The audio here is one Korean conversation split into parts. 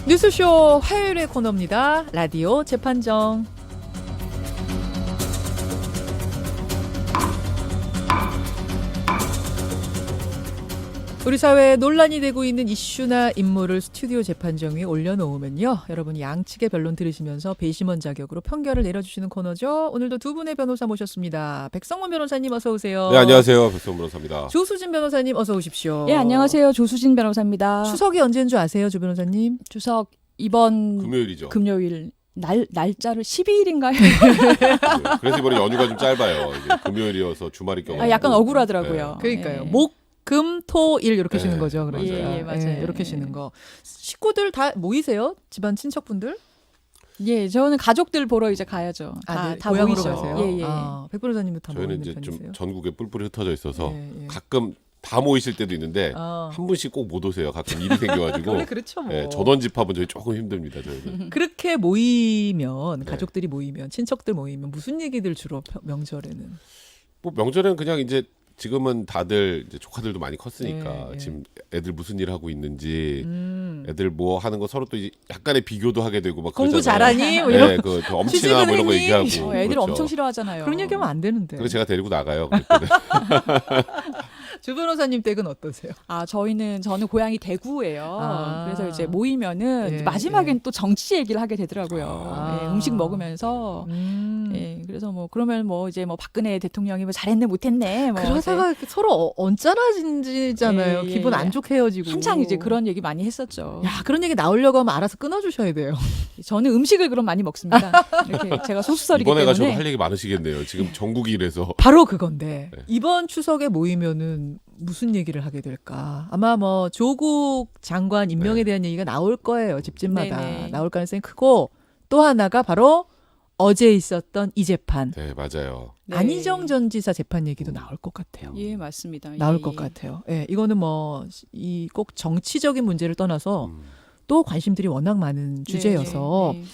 뉴스쇼 화요일의 코너입니다. 라디오 재판정. 우리 사회에 논란이 되고 있는 이슈나 인물을 스튜디오 재판정 위에 올려놓으면요, 여러분이 양측의 변론 들으시면서 배심원 자격으로 판결을 내려주시는 코너죠. 오늘도 두 분의 변호사 모셨습니다. 백성문 변호사님 어서 오세요. 네, 안녕하세요. 백성문 변호사입니다. 조수진 변호사님 어서 오십시오. 예, 안녕하세요. 조수진 변호사입니다. 추석이 언제인 줄 아세요, 조 변호사님? 추석 이번 금요일이죠. 금요일 날짜를 12일인가요? 네, 그래서 이번에 연휴가 좀 짧아요. 이게 금요일이어서 주말이 껴가지고. 약간 억울하더라고요. 그러니까요. 예. 목, 금, 토, 일 이렇게 쉬는 네, 거죠. 그러니까. 예, 맞아요. 이렇게 쉬는 거. 식구들 다 모이세요? 집안 친척분들? 예, 저는 가족들 보러 이제 가야죠. 아, 네. 다 고향으로 모이죠. 가세요? 예, 예. 아, 백 변호사님부터 저희는 모이는 이제 편이세요? 좀 전국에 뿔뿔이 흩어져 있어서 예, 예. 가끔 다 모이실 때도 있는데 한 분씩 꼭 못 오세요. 가끔 일이 생겨가지고. 원래 그렇죠 뭐. 예, 전원 집합은 저희 조금 힘듭니다. 저희는. 그렇게 모이면, 네. 가족들이 모이면, 친척들 모이면 무슨 얘기들 주로 명절에는? 뭐 명절에는 그냥 이제 지금은 다들 이제 조카들도 많이 컸으니까 예, 예. 지금 애들 무슨 일 하고 있는지 애들 애들 뭐 하는 거 서로 또 이제 약간의 비교도 하게 되고 막 공부 그러잖아요. 잘하니? 뭐 이런 네, 그 엄친아 뭐 이런 거 선생님. 얘기하고. 애들 그렇죠. 엄청 싫어하잖아요. 그런 얘기하면 안 되는데. 그래서 제가 데리고 나가요. 그럴 때는. 조 변호사님 댁은 어떠세요? 아, 저는 고향이 대구예요. 아. 그래서 이제 모이면은 예, 마지막엔 또 정치 얘기를 하게 되더라고요. 아. 예, 음식 먹으면서. 예, 그래서 뭐 그러면 뭐 이제 뭐 박근혜 대통령이 뭐 잘했네 못했네 뭐 그러다가 서로 언짢아지잖아요. 예, 예, 기분 예. 안 좋게 헤어지고. 한창 이제 그런 얘기 많이 했었죠. 야, 그런 얘기 나오려고 하면 알아서 끊어주셔야 돼요. 저는 음식을 그럼 많이 먹습니다. 이렇게 제가 소수설이기 이번에 때문에. 가셔도 할 얘기 많으시겠네요. 지금 전국이 이래서. 바로 그건데 네. 이번 추석에 모이면은 무슨 얘기를 하게 될까? 아마 뭐 조국 장관 임명에 네. 대한 얘기가 나올 거예요. 집집마다 네네. 나올 가능성이 크고, 또 하나가 바로 어제 있었던 이 재판, 네, 맞아요. 네. 안희정 전 지사 재판 얘기도 나올 것 같아요. 예, 맞습니다. 나올 예, 것 예. 같아요. 예, 이거는 뭐 이 꼭 정치적인 문제를 떠나서 음. 또 관심들이 워낙 많은 주제여서 네, 네.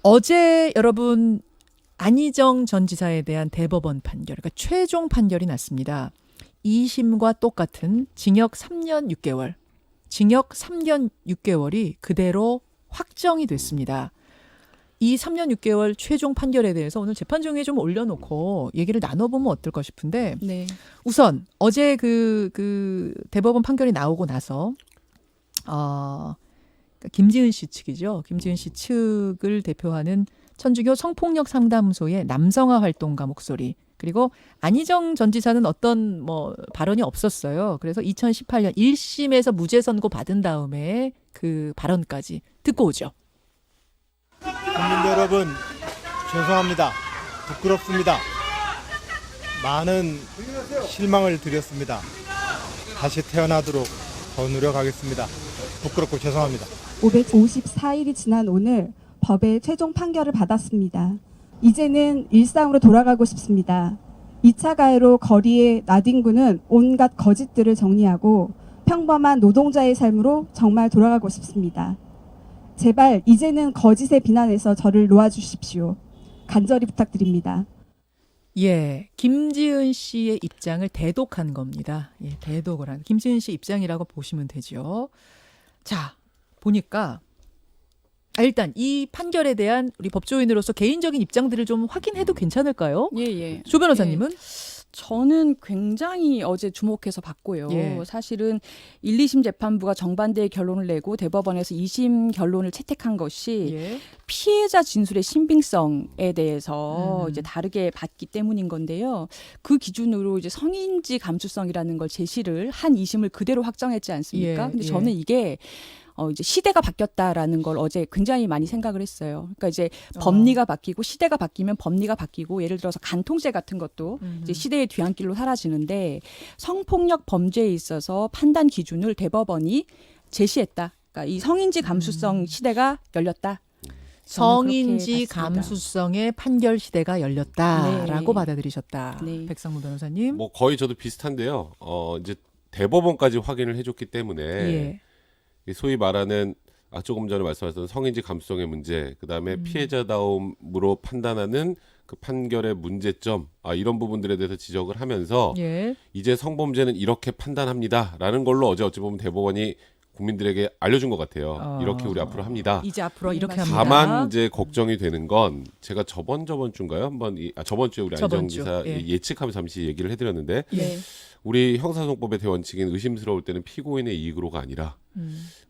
어제 여러분 안희정 전 지사에 대한 대법원 판결, 그러니까 최종 판결이 났습니다. 2심과 똑같은 징역 3년 6개월, 징역 3년 6개월이 그대로 확정이 됐습니다. 이 3년 6개월 최종 판결에 대해서 오늘 재판정에 좀 올려놓고 얘기를 나눠보면 어떨까 싶은데, 네. 우선 어제 그 대법원 판결이 나오고 나서 그러니까 김지은 씨 측이죠. 김지은 씨 측을 대표하는 천주교 성폭력 상담소의 남성화 활동가 목소리, 그리고 안희정 전 지사는 어떤 뭐 발언이 없었어요. 그래서 2018년 1심에서 무죄 선고 받은 다음에 그 발언까지 듣고 오죠. 국민 여러분, 죄송합니다. 부끄럽습니다. 많은 실망을 드렸습니다. 다시 태어나도록 더 노력하겠습니다. 부끄럽고 죄송합니다. 554일이 지난 오늘 법의 최종 판결을 받았습니다. 이제는 일상으로 돌아가고 싶습니다. 2차 가해로 거리에 나뒹구는 온갖 거짓들을 정리하고 평범한 노동자의 삶으로 정말 돌아가고 싶습니다. 제발 이제는 거짓의 비난에서 저를 놓아주십시오. 간절히 부탁드립니다. 예, 김지은 씨의 입장을 대독한 겁니다. 예, 대독을 한 김지은 씨 입장이라고 보시면 되죠. 자, 보니까 일단 이 판결에 대한 우리 법조인으로서 개인적인 입장들을 좀 확인해도 괜찮을까요? 예, 예. 조 변호사님은? 저는 굉장히 어제 주목해서 봤고요. 예. 사실은 1, 2심 재판부가 정반대의 결론을 내고 대법원에서 2심 결론을 채택한 것이 예. 피해자 진술의 신빙성에 대해서 이제 음. 다르게 봤기 때문인 건데요. 그 기준으로 이제 성인지 감수성이라는 걸 제시를 한 2심을 그대로 확정했지 않습니까? 예, 근데 예. 저는 이게 이제 시대가 바뀌었다라는 걸 어제 굉장히 많이 생각을 했어요. 그러니까 이제 법리가 바뀌고 시대가 바뀌면 법리가 바뀌고, 예를 들어서 간통죄 같은 것도 이제 시대의 뒤안길로 사라지는데, 성폭력 범죄에 있어서 판단 기준을 대법원이 제시했다. 그러니까 이 성인지 감수성 시대가 열렸다. 성인지 저는 그렇게 봤습니다. 감수성의 판결 시대가 열렸다라고 네. 받아들이셨다. 네. 백상무 변호사님. 뭐 거의 저도 비슷한데요. 이제 대법원까지 확인을 해줬기 때문에 예. 이 소위 말하는 조금 전에 말씀하셨던 성인지 감수성의 문제, 그다음에 피해자다움으로 판단하는 그 판결의 문제점, 이런 부분들에 대해서 지적을 하면서 예. 이제 성범죄는 이렇게 판단합니다라는 걸로 어제 어찌 보면 대법원이 국민들에게 알려준 것 같아요. 이렇게 우리 앞으로 합니다. 이제 앞으로 네, 이렇게 맞습니다. 합니다. 다만 이제 걱정이 되는 건 제가 저번 주인가요? 한번 저번 주에 우리 저번 안정 주, 지사 예. 예측하면서 잠시 얘기를 해드렸는데 네. 우리 형사소송법의 대원칙인 의심스러울 때는 피고인의 이익으로가 아니라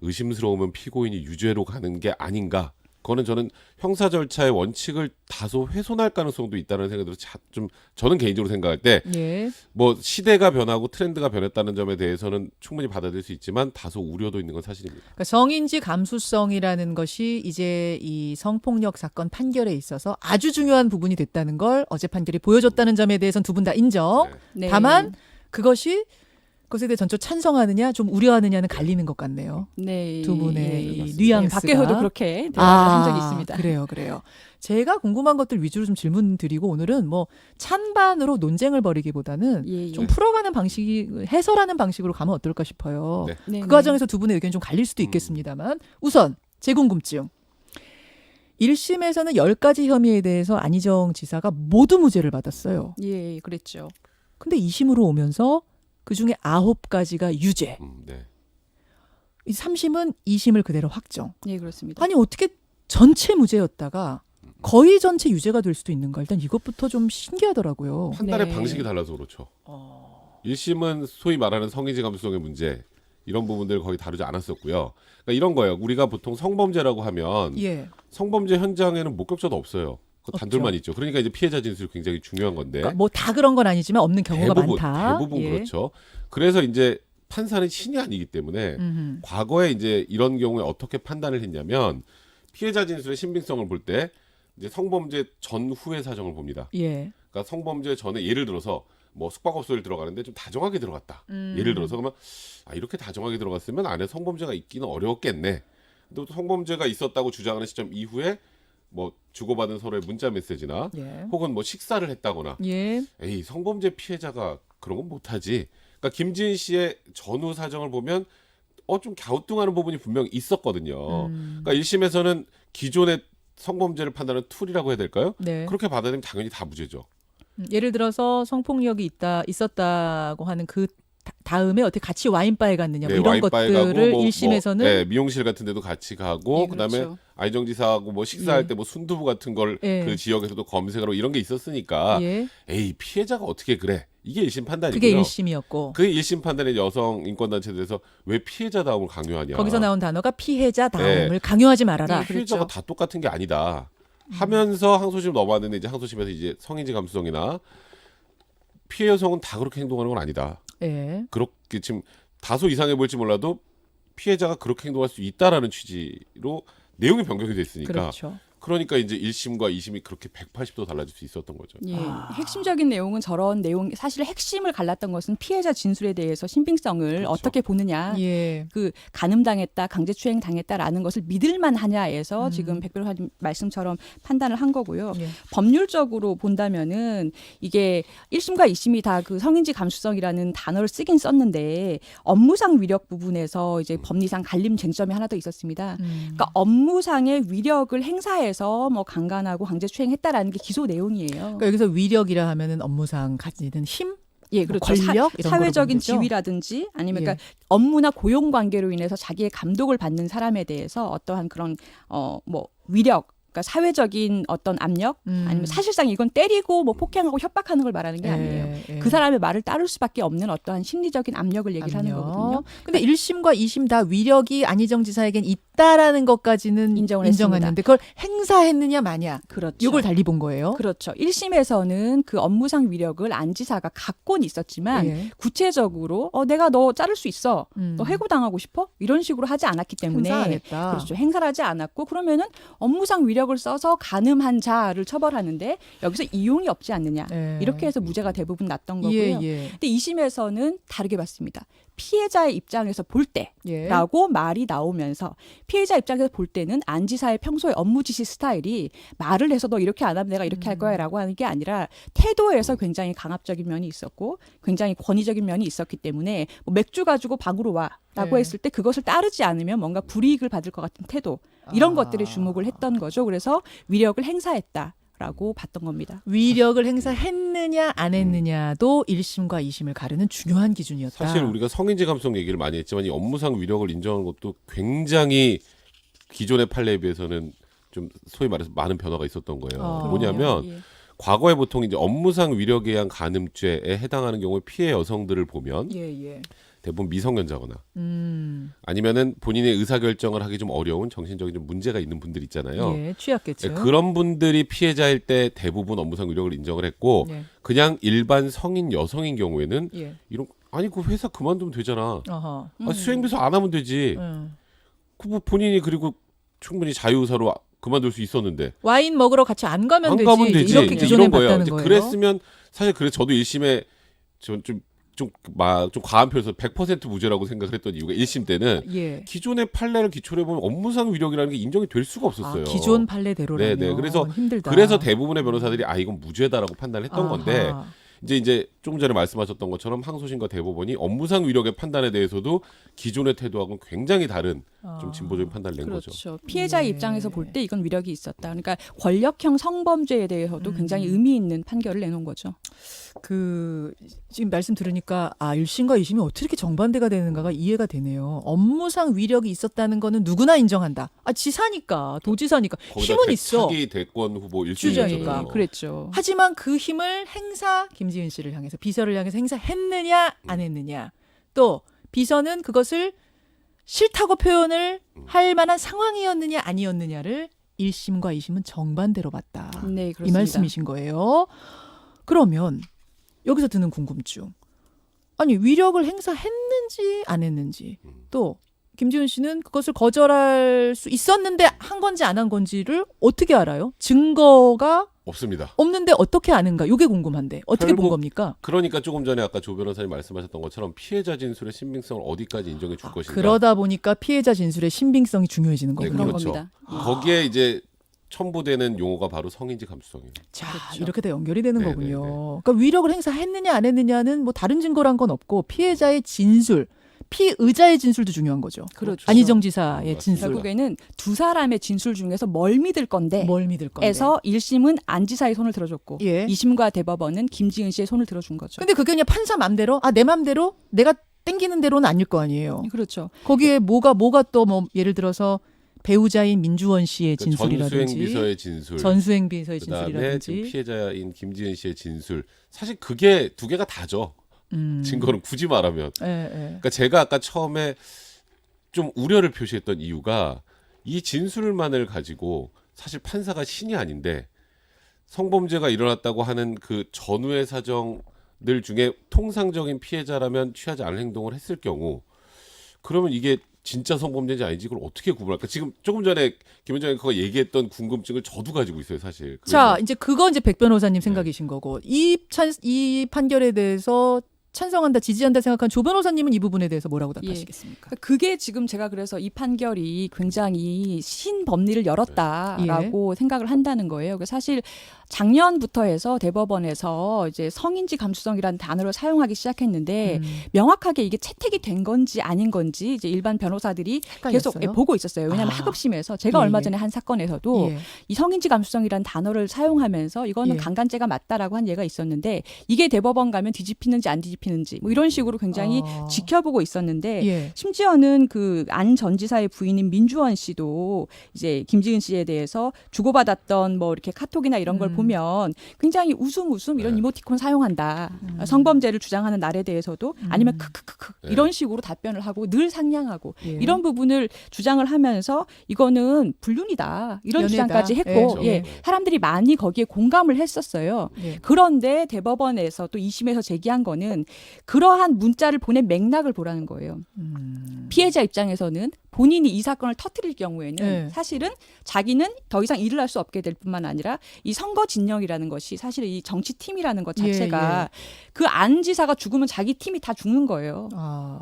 의심스러우면 피고인이 유죄로 가는 게 아닌가. 그거는 저는 형사 절차의 원칙을 다소 훼손할 가능성도 있다는 생각이 들어서 좀 저는 개인적으로 생각할 때 예. 뭐 시대가 변하고 트렌드가 변했다는 점에 대해서는 충분히 받아들일 수 있지만 다소 우려도 있는 건 사실입니다. 그러니까 성인지 감수성이라는 것이 이제 이 성폭력 사건 판결에 있어서 아주 중요한 부분이 됐다는 걸 어제 판결이 보여줬다는 점에 대해서는 두 분 다 인정. 네. 네. 다만 그것이 그것에 대해 전적 찬성하느냐 좀 우려하느냐는 갈리는 것 같네요. 네. 두 분의 예. 이 네, 뉘앙스가. 밖에서도 그렇게 대화를 한 적이 있습니다. 그래요. 제가 궁금한 것들 위주로 좀 질문 드리고 오늘은 뭐 찬반으로 논쟁을 벌이기보다는 예, 예. 좀 풀어가는 방식이 해설하는 방식으로 가면 어떨까 싶어요. 네. 네, 그 네. 과정에서 두 분의 의견이 좀 갈릴 수도 있겠습니다만 우선 제 궁금증. 1심에서는 10가지 혐의에 대해서 안희정 지사가 모두 무죄를 받았어요. 예, 그랬죠. 근데 2심으로 오면서 그중에 9가지가 유죄. 네. 이 3심은 2심을 그대로 확정. 예, 그렇습니다. 아니 어떻게 전체 무죄였다가 거의 전체 유죄가 될 수도 있는가. 일단 이것부터 좀 신기하더라고요. 판단의 네. 방식이 달라서 그렇죠. 1심은 소위 말하는 성인지 감수성의 문제 이런 부분들을 거의 다루지 않았었고요. 그러니까 이런 거예요. 우리가 보통 성범죄라고 하면 예. 성범죄 현장에는 목격자도 없어요. 그 없죠. 단둘만 있죠. 그러니까 이제 피해자 진술이 굉장히 중요한 건데 그러니까 뭐 다 그런 건 아니지만 없는 경우가 많다. 대부분 예. 그렇죠. 그래서 이제 판사는 신이 아니기 때문에 음흠. 과거에 이제 이런 경우에 어떻게 판단을 했냐면 피해자 진술의 신빙성을 볼 때 이제 성범죄 전후의 사정을 봅니다. 예. 그러니까 성범죄 전에 예를 들어서 뭐 숙박업소를 들어가는데 좀 다정하게 들어갔다. 음. 예를 들어서 그러면 이렇게 다정하게 들어갔으면 안에 성범죄가 있기는 어려웠겠네. 근데 또 성범죄가 있었다고 주장하는 시점 이후에 뭐 주고받은 서로의 문자 메시지나 예. 혹은 뭐 식사를 했다거나 예. 에이 성범죄 피해자가 그런 건 못하지. 그러니까 김지은 씨의 전후 사정을 보면 좀 갸우뚱하는 부분이 분명히 있었거든요. 그러니까 1심에서는 기존의 성범죄를 판단하는 툴이라고 해야 될까요? 네. 그렇게 받아들이면 당연히 다 무죄죠. 예를 들어서 성폭력이 있었다고 하는 그 다음에 어떻게 같이 와인바에 갔느냐 뭐 이런 와인바에 것들을 가고 뭐, 1심에서는 네, 미용실 같은 데도 같이 가고 예, 그다음에 그렇죠. 안희정 지사하고 뭐 식사할 예. 때 뭐 순두부 같은 걸 그 예. 지역에서도 검색하고 이런 게 있었으니까 예. 에이 피해자가 어떻게 그래? 이게 1심 판단이고요. 그게 1심이었고 그 1심 판단의 여성 인권단체들에서 왜 피해자다움을 강요하냐. 거기서 나온 단어가 피해자다움을 네. 강요하지 말아라. 피해자가 그렇죠. 다 똑같은 게 아니다. 하면서 항소심 넘어왔는데 이제 항소심에서 이제 성인지 감수성이나 피해 여성은 다 그렇게 행동하는 건 아니다. 예. 그렇게 지금 다소 이상해 보일지 몰라도 피해자가 그렇게 행동할 수 있다라는 취지로 내용이 변경이 됐으니까 그렇죠. 그러니까 이제 1심과 2심이 그렇게 180도 달라질 수 있었던 거죠. 예, 핵심적인 내용은 저런 내용, 사실 핵심을 갈랐던 것은 피해자 진술에 대해서 신빙성을 그렇죠. 어떻게 보느냐, 예. 그 간음당했다, 강제추행 당했다라는 것을 믿을만 하냐에서 지금 백 변호사님 말씀처럼 판단을 한 거고요. 예. 법률적으로 본다면은 이게 1심과 2심이 다 그 성인지 감수성이라는 단어를 쓰긴 썼는데 업무상 위력 부분에서 이제 법리상 갈림 쟁점이 하나 더 있었습니다. 그러니까 업무상의 위력을 행사해서 뭐 강간하고 강제추행했다라는 게 기소 내용이에요. 그러니까 여기서 위력이라 하면은 업무상 가지는 힘, 예, 그렇죠. 권력 이런 사회적인 거로 보는 거죠? 지위라든지 아니면 예. 그러니까 업무나 고용 관계로 인해서 자기의 감독을 받는 사람에 대해서 어떠한 그런 뭐 위력, 그러니까 사회적인 어떤 압력 아니면 사실상 이건 때리고 뭐 폭행하고 협박하는 걸 말하는 게 아니에요. 예. 그 사람의 말을 따를 수밖에 없는 어떠한 심리적인 압력을 얘기를 하는 거거든요. 근데 1심과 2심 다 위력이 안희정 지사에겐 있다라는 것까지는 인정을 인정했는데 그걸 행사했느냐 마냐 그렇죠. 이걸 달리 본 거예요. 그렇죠. 1심에서는 그 업무상 위력을 안 지사가 갖고는 있었지만 예. 구체적으로 내가 너 자를 수 있어. 음. 너 해고당하고 싶어? 이런 식으로 하지 않았기 때문에 행사 안 했다. 그렇죠. 행사를 하지 않았고 그러면은 업무상 위력을 써서 간음한 자를 처벌하는데 여기서 이용이 없지 않느냐. 예. 이렇게 해서 무죄가 대부분 났던 거고요. 예. 근데 2심에서는 다르게 봤습니다. 피해자의 입장에서 볼 예. 때라고 말이 나오면서 피해자 입장에서 볼 때는 안 지사의 평소의 업무 지시 스타일이 말을 해서 너 이렇게 안 하면 내가 이렇게 할 거야라고 하는 게 아니라 태도에서 굉장히 강압적인 면이 있었고 굉장히 권위적인 면이 있었기 때문에 뭐 맥주 가지고 방으로 와라고 네. 했을 때 그것을 따르지 않으면 뭔가 불이익을 받을 것 같은 태도 이런 것들에 주목을 했던 거죠. 그래서 위력을 행사했다. 있다라고 봤던 겁니다. 위력을 행사했느냐 안 했느냐도 1심과 2심을 가르는 중요한 기준이었다. 사실 우리가 성인지 감수성 얘기를 많이 했지만 이 업무상 위력을 인정하는 것도 굉장히 기존의 판례에 비해서는 좀 소위 말해서 많은 변화가 있었던 거예요. 뭐냐면 예. 과거에 보통 이제 업무상 위력에 의한 간음죄에 해당하는 경우에 피해 여성들을 보면 예. 대부분 미성년자거나 아니면은 본인의 의사결정을 하기 좀 어려운 정신적인 좀 문제가 있는 분들 있잖아요. 예, 취약계층. 그런 분들이 피해자일 때 대부분 업무상 위력을 인정을 했고 예. 그냥 일반 성인 여성인 경우에는 예. 이런 아니 그 회사 그만두면 되잖아. 어허. 아, 수행비서 안 하면 되지. 그 뭐 본인이 그리고 충분히 자유의사로 그만둘 수 있었는데 와인 먹으러 같이 안 가면 안 되지. 가면 되지. 이렇게 이제 기존에 이런 거예요. 봤다는 이제 거예요. 그랬으면 사실 그래 저도 1심에 좀 과한 표에서 100% 무죄라고 생각을 했던 이유가 1심 때는 예. 기존의 판례를 기초로 해보면 업무상 위력이라는 게 인정이 될 수가 없었어요. 기존 판례대로라면 네네. 그래서 힘들다. 그래서 대부분의 변호사들이 이건 무죄다라고 판단했던 아하. 건데 이제 조금 전에 말씀하셨던 것처럼 항소심과 대법원이 업무상 위력의 판단에 대해서도 기존의 태도하고는 굉장히 다른 좀 진보적인 판단을 낸 거죠. 그렇죠. 피해자의 예. 입장에서 볼 때 이건 위력이 있었다. 그러니까 권력형 성범죄에 대해서도 굉장히 의미 있는 판결을 내놓은 거죠. 그 지금 말씀 들으니까 1심과 2심이 어떻게 이렇게 정반대가 되는가가 이해가 되네요. 업무상 위력이 있었다는 거는 누구나 인정한다. 지사니까 도지사니까 거기다 힘은 있어. 차기 대권 후보 주자니까. 1순위였잖아요. 그랬죠. 하지만 그 힘을 김지은 씨를 향해서 비서를 향해서 행사했느냐 안 했느냐. 또 비서는 그것을 싫다고 표현을 할 만한 상황이었느냐 아니었느냐를 1심과 2심은 정반대로 봤다. 네, 그렇습니다. 이 말씀이신 거예요. 그러면 여기서 드는 궁금증. 아니 위력을 행사했는지 안 했는지 또 김지은 씨는 그것을 거절할 수 있었는데 한 건지 안 한 건지를 어떻게 알아요? 증거가 없습니다. 없는데 어떻게 아는가? 이게 궁금한데 어떻게 본 결국 겁니까? 그러니까 조금 전에 아까 조 변호사님 말씀하셨던 것처럼 피해자 진술의 신빙성을 어디까지 인정해 줄 것인가. 그러다 보니까 피해자 진술의 신빙성이 중요해지는 네, 거군요. 그런 그렇죠. 겁니다. 거기에 이제 첨부되는 용어가 바로 성인지 감수성이에요. 자, 그렇죠. 이렇게 다 연결이 되는 네, 거군요. 네, 네. 그러니까 위력을 행사했느냐 안 했느냐는 뭐 다른 증거란 건 없고 피해자의 진술, 피의자의 진술도 중요한 거죠. 그렇죠. 안희정 지사의 맞습니다. 진술. 결국에는 두 사람의 진술 중에서 뭘 믿을 건데 뭘 믿을 건데. 에서 1심은 안 지사의 손을 들어줬고 예. 2심과 대법원은 김지은 씨의 손을 들어준 거죠. 근데 그게 그냥 판사 맘대로 내 맘대로 내가 땡기는 대로는 아닐 거 아니에요. 그렇죠. 거기에 뭐가 또 뭐 예를 들어서 배우자인 민주원 씨의 진술이라든지 전수행 비서의 진술, 전수행 비서의 그다음에 지금 진술이라든지 피해자인 김지은 씨의 진술. 사실 그게 두 개가 다죠. 증거는 굳이 말하면. 예. 그러니까 제가 아까 처음에 좀 우려를 표시했던 이유가 이 진술만을 가지고 사실 판사가 신이 아닌데 성범죄가 일어났다고 하는 그 전후의 사정들 중에 통상적인 피해자라면 취하지 않을 행동을 했을 경우 그러면 이게 진짜 성범죄인지 아닌지 그걸 어떻게 구분할까? 지금 조금 전에 김현정 앵커가 얘기했던 궁금증을 저도 가지고 있어요, 사실. 자, 그래서 이제 그건 이제 백 변호사님 생각이신 거고 이 판결에 대해서 찬성한다, 지지한다 생각한 조 변호사님은 이 부분에 대해서 뭐라고 답하시겠습니까? 그게 지금 제가 그래서 이 판결이 굉장히 신법리를 열었다라고 생각을 한다는 거예요. 사실 작년부터 해서 대법원에서 이제 성인지 감수성이라는 단어를 사용하기 시작했는데 명확하게 이게 채택이 된 건지 아닌 건지 이제 일반 변호사들이 계속 헷갈렸어요? 보고 있었어요. 왜냐하면 학업심에서 제가 예, 얼마 예. 전에 한 사건에서도 예. 이 성인지 감수성이라는 단어를 사용하면서 이거는 예. 강간죄가 맞다라고 한 예가 있었는데 이게 대법원 가면 뒤집히는지 안 뒤집히는지 뭐 이런 식으로 굉장히 지켜보고 있었는데 예. 심지어는 그 안 전 지사의 부인인 민주원 씨도 이제 김지은 씨에 대해서 주고받았던 뭐 이렇게 카톡이나 이런 걸 보면 굉장히 웃음 이런 네. 이모티콘 사용한다. 성범죄를 주장하는 날에 대해서도 아니면 크크크크 네. 이런 식으로 답변을 하고 늘 상냥하고 예. 이런 부분을 주장을 하면서 이거는 불륜이다. 이런 연애다. 주장까지 했고 그렇죠. 예. 사람들이 많이 거기에 공감을 했었어요. 예. 그런데 대법원에서 또 2심에서 제기한 거는 그러한 문자를 보낸 맥락을 보라는 거예요. 피해자 입장에서는 본인이 이 사건을 터뜨릴 경우에는 네. 사실은 자기는 더 이상 일을 할 수 없게 될 뿐만 아니라 이 선거 진영이라는 것이 사실 이 정치팀이라는 것 자체가 그 안 지사가 죽으면 자기 팀이 다 죽는 거예요.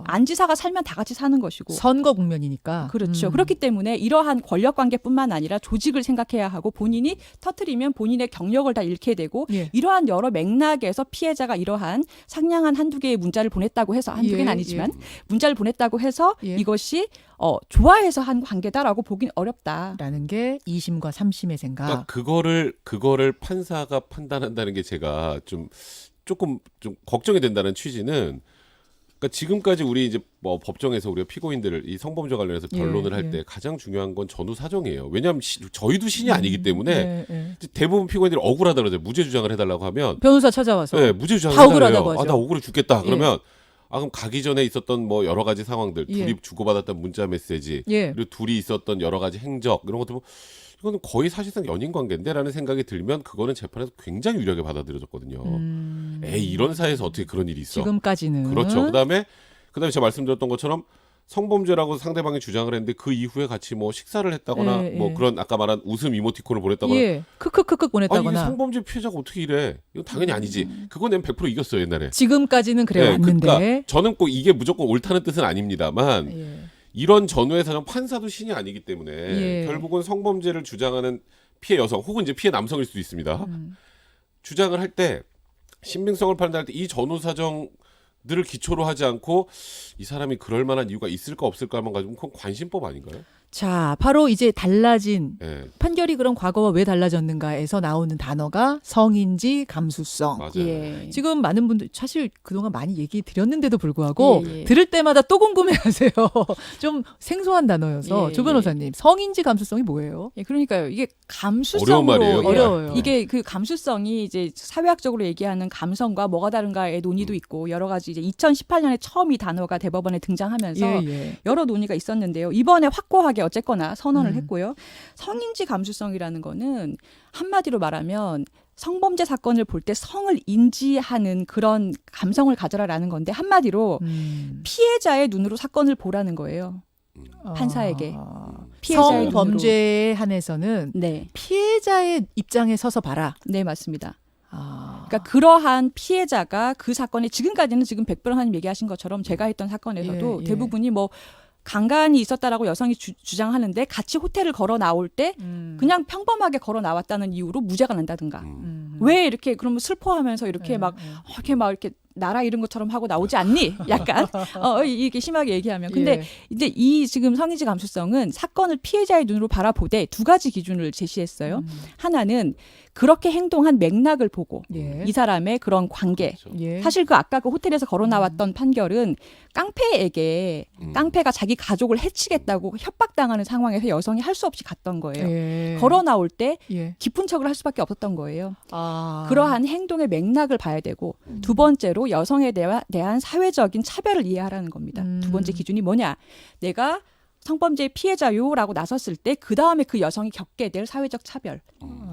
안 지사가 살면 다 같이 사는 것이고. 선거 국면이니까. 그렇죠. 그렇기 때문에 이러한 권력 관계뿐만 아니라 조직을 생각해야 하고 본인이 터뜨리면 본인의 경력을 다 잃게 되고 예. 이러한 여러 맥락에서 피해자가 이러한 상냥한 한두 개의 문자를 보냈다고 해서 한두 개는 예, 아니지만 문자를 보냈다고 해서 예. 이것이 좋아해서 한 관계다라고 보긴 어렵다. 라는 게 2심과 3심의 생각. 그러니까 그거를 판사가 판단한다는 게 제가 조금 걱정이 된다는 취지는, 그러니까 지금까지 우리 이제 뭐 법정에서 우리가 피고인들을 이 성범죄 관련해서 변론을 할 때 가장 중요한 건 전후 사정이에요. 왜냐하면 저희도 신이 아니기 때문에 이제 대부분 피고인들이 억울하다 그러죠. 무죄 주장을 해달라고 하면 변호사 찾아와서 네, 무죄 주장을 다 해달래요. 억울하다고 하죠. 나 억울해 죽겠다. 그러면 그럼 가기 전에 있었던 뭐 여러 가지 상황들, 둘이 주고받았던 문자 메시지, 그리고 둘이 있었던 여러 가지 행적 이런 것들 보면 이거는 거의 사실상 연인 관계인데라는 생각이 들면 그거는 재판에서 굉장히 유리하게 받아들여졌거든요. 에이, 이런 사이에서 어떻게 그런 일이 있어? 지금까지는 그렇죠. 그다음에 제가 말씀드렸던 것처럼 성범죄라고 상대방이 주장을 했는데 그 이후에 같이 뭐 식사를 했다거나 뭐 그런 아까 말한 웃음 이모티콘을 보냈다거나 크크크크 이게 보냈다거나 성범죄 피해자가 어떻게 이래? 이건 당연히 아니지. 그건 내가 100% 이겼어요 옛날에. 지금까지는 그래 왔는데 그러니까 저는 꼭 이게 무조건 옳다는 뜻은 아닙니다만 이런 전후의 사정 판사도 신이 아니기 때문에 결국은 성범죄를 주장하는 피해 여성 혹은 이제 피해 남성일 수도 있습니다. 주장을 할 때 신빙성을 판단할 때 이 전후 사정들을 기초로 하지 않고 이 사람이 그럴 만한 이유가 있을까 없을까만 가지고 그건 관심법 아닌가요? 자, 바로 이제 달라진 예. 판결이 그럼 과거와 왜 달라졌는가에서 나오는 단어가 성인지 감수성. 맞아요. 예. 지금 많은 분들 사실 그동안 많이 얘기 드렸는데도 불구하고 예, 예. 들을 때마다 또 궁금해하세요. 좀 생소한 단어여서 예, 조 변호사님 성인지 감수성이 뭐예요? 예, 그러니까요. 이게 어려운 감수성으로 말이에요. 예, 어려워요. 이게 그 감수성이 이제 사회학적으로 얘기하는 감성과 뭐가 다른가의 논의도 있고 여러 가지 이제 2018년에 처음 이 단어가 대법원에 등장하면서 여러 논의가 있었는데요. 이번에 확고하게 어쨌거나 선언을 했고요. 성인지 감수성이라는 거는 한마디로 말하면 성범죄 사건을 볼 때 성을 인지하는 그런 감성을 가져라라는 건데 한마디로 피해자의 눈으로 사건을 보라는 거예요. 판사에게. 피해자의 성범죄에 한해서는 네, 피해자의 입장에 서서 봐라. 네 맞습니다. 그러니까 그러한 피해자가 그 사건에 지금까지는 지금 백변호사님 얘기하신 것처럼 제가 했던 사건에서도 대부분이 뭐 강간이 있었다라고 여성이 주장하는데 같이 호텔을 걸어 나올 때 그냥 평범하게 걸어 나왔다는 이유로 무죄가 난다든가 왜 이렇게 그러면 슬퍼하면서 이렇게 막 이렇게 나라 이런 것처럼 하고 나오지 않니? 약간 이게 심하게 얘기하면 근데 이제 이 지금 성인지 감수성은 사건을 피해자의 눈으로 바라보되 두 가지 기준을 제시했어요. 하나는 그렇게 행동한 맥락을 보고 이 사람의 그런 관계. 그렇죠. 사실 그 아까 그 호텔에서 걸어 나왔던 판결은 깡패에게 깡패가 자기 가족을 해치겠다고 협박당하는 상황에서 여성이 할 수 없이 갔던 거예요. 걸어 나올 때 깊은 척을 할 수밖에 없었던 거예요. 그러한 행동의 맥락을 봐야 되고 두 번째로 여성에 대한 사회적인 차별을 이해하라는 겁니다. 두 번째 기준이 뭐냐? 내가 성범죄의 피해자요라고 나섰을 때 그 다음에 그 여성이 겪게 될 사회적 차별.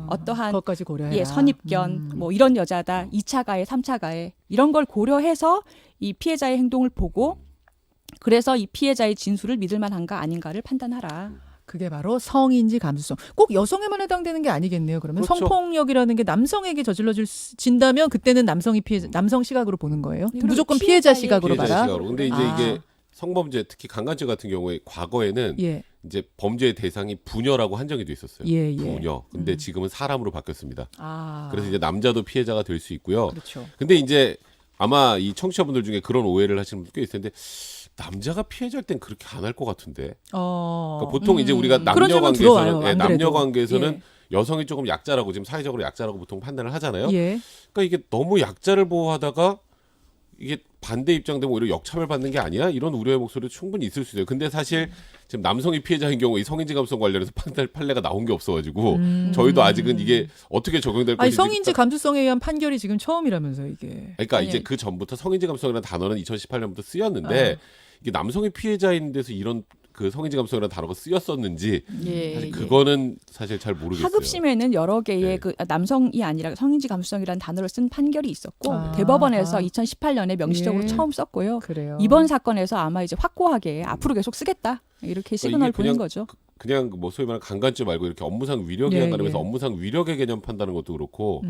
어떠한 그것까지 고려해라. 선입견, 뭐 이런 여자다, 2차 가해, 3차 가해 이런 걸 고려해서 이 피해자의 행동을 보고 그래서 이 피해자의 진술을 믿을 만한가 아닌가를 판단하라. 그게 바로 성인지 감수성. 꼭 여성에만 해당되는 게 아니겠네요. 그러면 그렇죠. 성폭력이라는 게 남성에게 진다면 그때는 남성이 남성 시각으로 보는 거예요. 그리고 무조건 피해자 피해자의- 시각으로 피해자 봐라. 시각으로. 근데 이제 이게 성범죄 특히 강간죄 같은 경우에 과거에는 이제 범죄의 대상이 부녀라고 한정이 돼 있었어요. 부녀. 근데 지금은 사람으로 바뀌었습니다. 그래서 이제 남자도 피해자가 될 수 있고요. 그렇죠. 근데 이제 아마 이 청취자분들 중에 그런 오해를 하시는 분들 꽤 있을 텐데 남자가 피해자일 땐 그렇게 안 할 것 같은데. 그러니까 보통 이제 우리가 그런 질문 들어와요, 안 남녀 그래도. 관계에서는 여성이 조금 약자라고 지금 사회적으로 약자라고 보통 판단을 하잖아요. 그러니까 이게 너무 약자를 보호하다가 이게 반대 입장 되면 오히려 역차별 받는 게 아니야? 이런 우려의 목소리도 충분히 있을 수 있어요. 근데 사실 지금 남성이 피해자인 경우에 이 성인지 감수성 관련해서 판례가 나온 게 없어가지고 저희도 아직은 이게 어떻게 적용될 아니 건지 성인지 감수성에 의한 판결이 지금 처음이라면서 이게. 그러니까 이제 그 전부터 성인지 감수성이라는 단어는 2018년부터 쓰였는데 이게 남성이 피해자인 데서 이런 그 성인지 감수성이라는 단어가 쓰였었는지 사실 그거는 사실 잘 모르겠어요. 하급심에는 여러 개의 그 남성이 아니라 성인지 감수성이라는 단어를 쓴 판결이 있었고 대법원에서 2018년에 명시적으로 처음 썼고요. 그래요. 이번 사건에서 아마 이제 확고하게 앞으로 계속 쓰겠다 이렇게 시그널 보낸 거죠. 그냥 뭐 소위 말하는 강간죄 말고 이렇게 업무상 위력에 관련해서 업무상 위력의 개념 판다는 것도 그렇고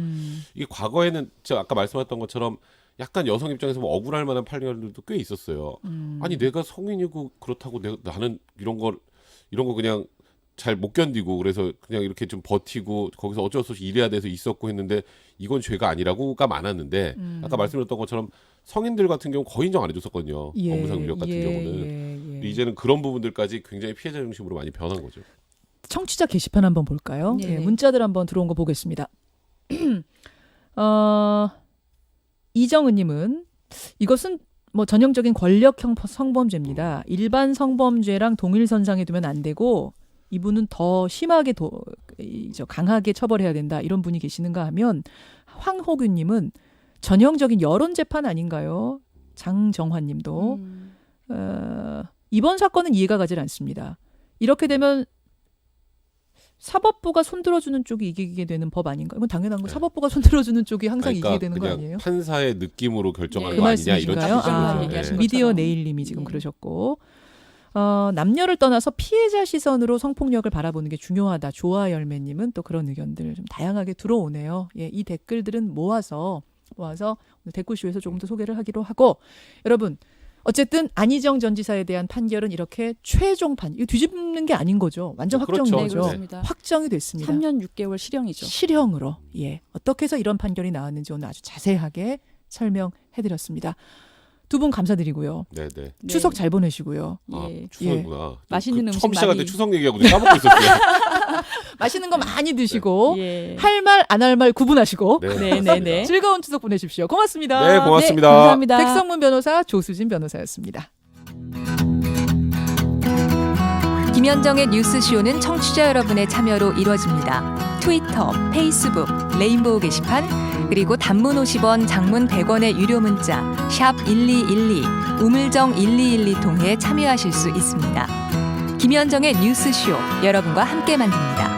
이게 과거에는 제가 아까 말씀하셨던 것처럼 약간 여성 입장에서 뭐 억울할 만한 판결들도 꽤 있었어요. 아니 내가 성인이고 그렇다고 나는 이런 거 그냥 잘 못 견디고 그래서 그냥 이렇게 좀 버티고 거기서 어쩔 수 없이 일해야 돼서 있었고 했는데 이건 죄가 아니라고가 많았는데 아까 말씀드렸던 것처럼 성인들 같은 경우 거의 인정 안 해줬었거든요. 예, 업무상 위력 같은 예, 경우는. 예, 예. 근데 이제는 그런 부분들까지 굉장히 피해자 중심으로 많이 변한 거죠. 청취자 게시판 한번 볼까요? 네네. 예, 문자들 한번 들어온 거 보겠습니다. 이정은님은 이것은 뭐 전형적인 권력형 성범죄입니다. 일반 성범죄랑 동일선상에 두면 안 되고 이분은 더 심하게 강하게 처벌해야 된다 이런 분이 계시는가 하면 황호규님은 전형적인 여론 재판 아닌가요? 장정환님도 이번 사건은 이해가 가질 않습니다. 이렇게 되면 사법부가 손들어주는 쪽이 이기게 되는 법 아닌가요? 이건 당연한 거. 네. 사법부가 손들어주는 쪽이 항상 그러니까 이기게 되는 거 그냥 아니에요? 판사의 느낌으로 결정하는 네. 거 그 아니냐 이런 말씀이신가요? 취지인 아, 거죠. 얘기하신 네. 거. 미디어 것처럼. 네일님이 지금 예. 그러셨고 남녀를 떠나서 피해자 시선으로 성폭력을 바라보는 게 중요하다. 조아열매님은 또 그런 의견들 좀 다양하게 들어오네요. 예, 이 댓글들은 모아서 오늘 댓글쇼에서 조금 더 소개를 하기로 하고 여러분 어쨌든 안희정 전 지사에 대한 판결은 이렇게 최종 이거 뒤집는 게 아닌 거죠. 완전 네, 확정인 그렇죠. 네, 거죠. 그렇습니다. 확정이 됐습니다. 3년 6개월 실형이죠. 실형으로 예 어떻게 해서 이런 판결이 나왔는지 오늘 아주 자세하게 설명해드렸습니다. 두 분 감사드리고요. 네네. 네. 추석 잘 보내시고 아, 예. 추석이구나. 맛있는 음식 처음 시작할 때 많이- 추석 얘기하고 까먹고 있었어요. 맛있는 거 많이 드시고 예. 할 말 안 할 말 구분하시고 네, 네. 즐거운 추석 보내십시오. 고맙습니다. 네, 고맙습니다. 네, 감사합니다. 백성문 변호사 조수진 변호사였습니다. 김현정의 뉴스쇼는 청취자 여러분의 참여로 이루어집니다. 트위터, 페이스북, 레인보우 게시판, 그리고 단문 50원, 장문 100원의 유료 문자 샵 1212, 우물정 1212 통해 참여하실 수 있습니다. 김현정의 뉴스쇼, 여러분과 함께 만듭니다.